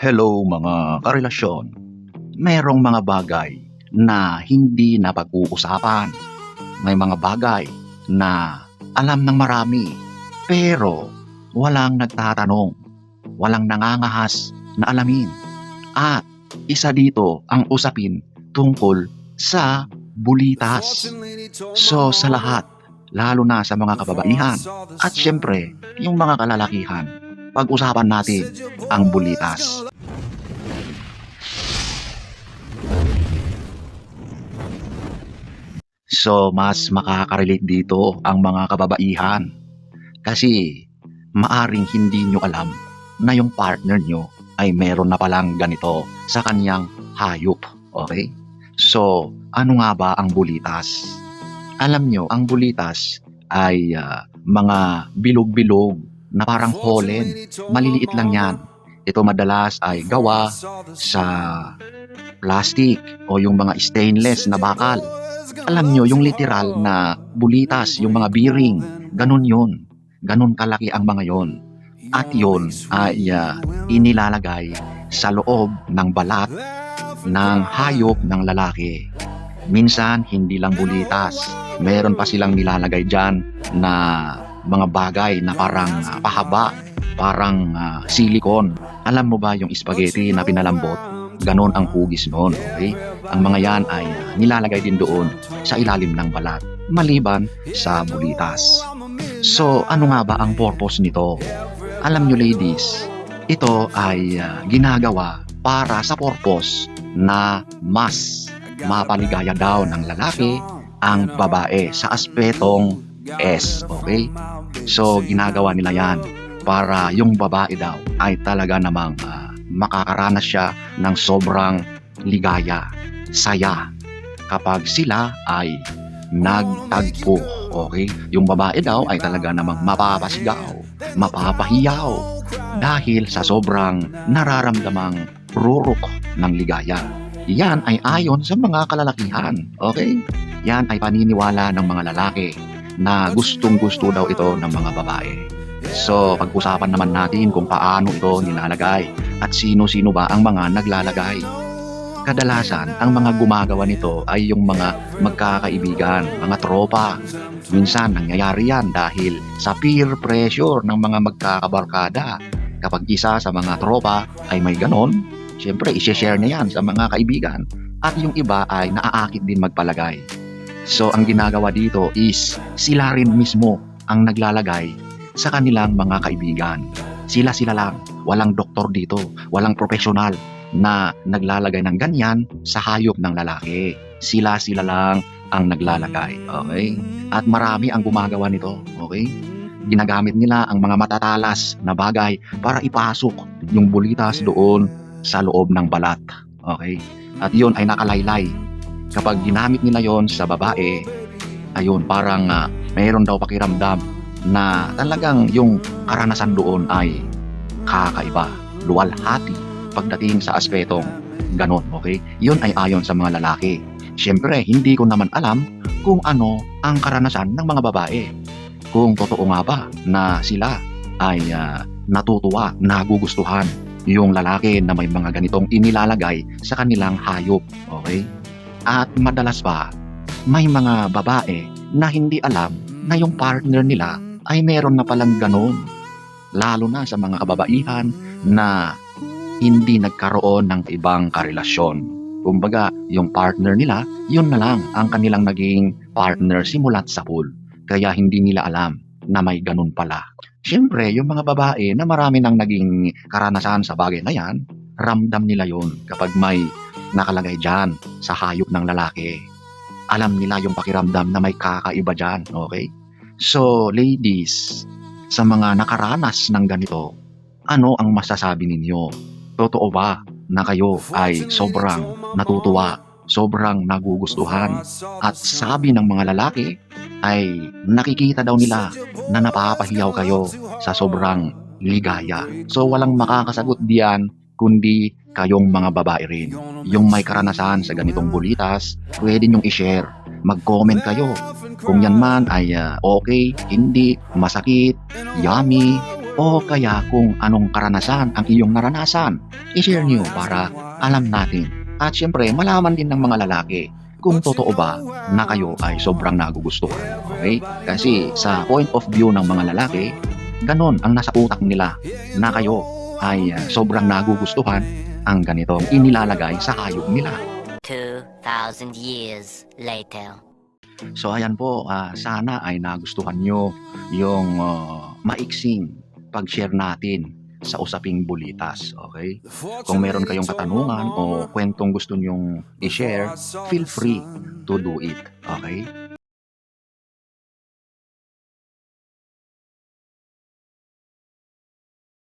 Hello mga karelasyon. Merong mga bagay na hindi napag-uusapan. May mga bagay na alam ng marami pero walang nagtatanong, walang nangangahas na alamin. At isa dito ang usapin tungkol sa bulitas. So sa lahat, lalo na sa mga kababaihan at syempre yung mga kalalakihan, pag-usapan natin ang bulitas. So mas makaka-relate dito ang mga kababaihan kasi maaring hindi nyo alam na yung partner nyo ay meron na palang ganito sa kanyang hayop. Okay? So ano nga ba ang bulitas? Alam nyo, ang bulitas ay mga bilog-bilog na parang pollen. Maliliit lang yan. Ito madalas ay gawa sa plastic o yung mga stainless na bakal. Alam nyo, yung literal na bulitas, yung mga bearing, ganun yun. Ganun kalaki ang mga yon. At yun ay inilalagay sa loob ng balat ng hayop ng lalaki. Minsan, hindi lang bulitas. Meron pa silang nilalagay dyan na mga bagay na parang pahaba, parang silicone. Alam mo ba yung spaghetti na pinalambot? Ganon ang hugis noon, okay? Ang mga yan ay nilalagay din doon sa ilalim ng balat, maliban sa bulitas. So, ano nga ba ang purpose nito? Alam nyo ladies, ito ay ginagawa para sa purpose na mas mapaligaya daw ng lalaki ang babae sa aspetong S, okay? So, ginagawa nila yan para yung babae daw ay talaga namang makakaranas siya ng sobrang ligaya, saya kapag sila ay nagtagpo. Okay? Yung babae daw ay talaga namang mapapasigaw, mapapahiyaw dahil sa sobrang nararamdamang rurok ng ligaya. Yan ay ayon sa mga kalalakihan. Okay? Yan ay paniniwala ng mga lalaki na gustong-gusto daw ito ng mga babae. So, pag-usapan naman natin kung paano ito nilalagay at sino-sino ba ang mga naglalagay. Kadalasan, ang mga gumagawa nito ay yung mga magkakaibigan, mga tropa. Minsan, nangyayari yan dahil sa peer pressure ng mga magkakabarkada. Kapag isa sa mga tropa ay may ganon, syempre, isi-share niya yan sa mga kaibigan at yung iba ay naaakit din magpalagay. So, ang ginagawa dito is sila rin mismo ang naglalagay sa kanilang mga kaibigan. Sila-sila lang, walang doktor dito, walang profesional na naglalagay ng ganyan sa hayop ng lalaki. Sila-sila lang ang naglalagay, okay? At marami ang gumagawa nito, okay? Ginagamit nila ang mga matatalas na bagay para ipasok yung bulitas doon sa loob ng balat, okay? At yun ay nakalaylay. Kapag ginamit nila yon sa babae, ayun, parang mayroon daw pakiramdam na talagang yung karanasan doon ay kakaiba, luwalhati pagdating sa aspetong ganon, okay? Yun ay ayon sa mga lalaki. Siyempre, hindi ko naman alam kung ano ang karanasan ng mga babae. Kung totoo nga ba na sila ay natutuwa, nagugustuhan yung lalaki na may mga ganitong inilalagay sa kanilang hayop, okay? At madalas pa, may mga babae na hindi alam na yung partner nila ay meron na palang ganon. Lalo na sa mga kababaihan na hindi nagkaroon ng ibang karelasyon. Kumbaga, yung partner nila, yun na lang ang kanilang naging partner simula't sa pool. Kaya hindi nila alam na may ganon pala. Siyempre, yung mga babae na marami nang naging karanasan sa bagay na yan, ramdam nila yon kapag may nakalagay dyan sa hayop ng lalaki. Alam nila yung pakiramdam na may kakaiba dyan, okay? So, ladies, sa mga nakaranas ng ganito, ano ang masasabi ninyo? Totoo ba na kayo ay sobrang natutuwa, sobrang nagugustuhan, at sabi ng mga lalaki ay nakikita daw nila na napapahiyaw kayo sa sobrang ligaya? So, walang makakasagot diyan kundi kayong mga babae rin. Yung may karanasan sa ganitong bulitas, pwede nyong i-share. Mag-comment kayo kung yan man ay okay, hindi, masakit, yummy, o kaya kung anong karanasan ang iyong naranasan. I-share nyo para alam natin. At syempre, malaman din ng mga lalaki kung totoo ba na kayo ay sobrang nagugustuhan. Okay? Kasi sa point of view ng mga lalaki, ganon ang nasa utak nila na kayo ay sobrang nagugustuhan ang ganitong inilalagay sa hayop nila. 2,000 years later. So ayan po, sana ay nagustuhan nyo yung maiksing pag-share natin sa usaping bulitas, okay? Kung meron kayong katanungan o kwentong gusto nyong i-share, feel free to do it, okay?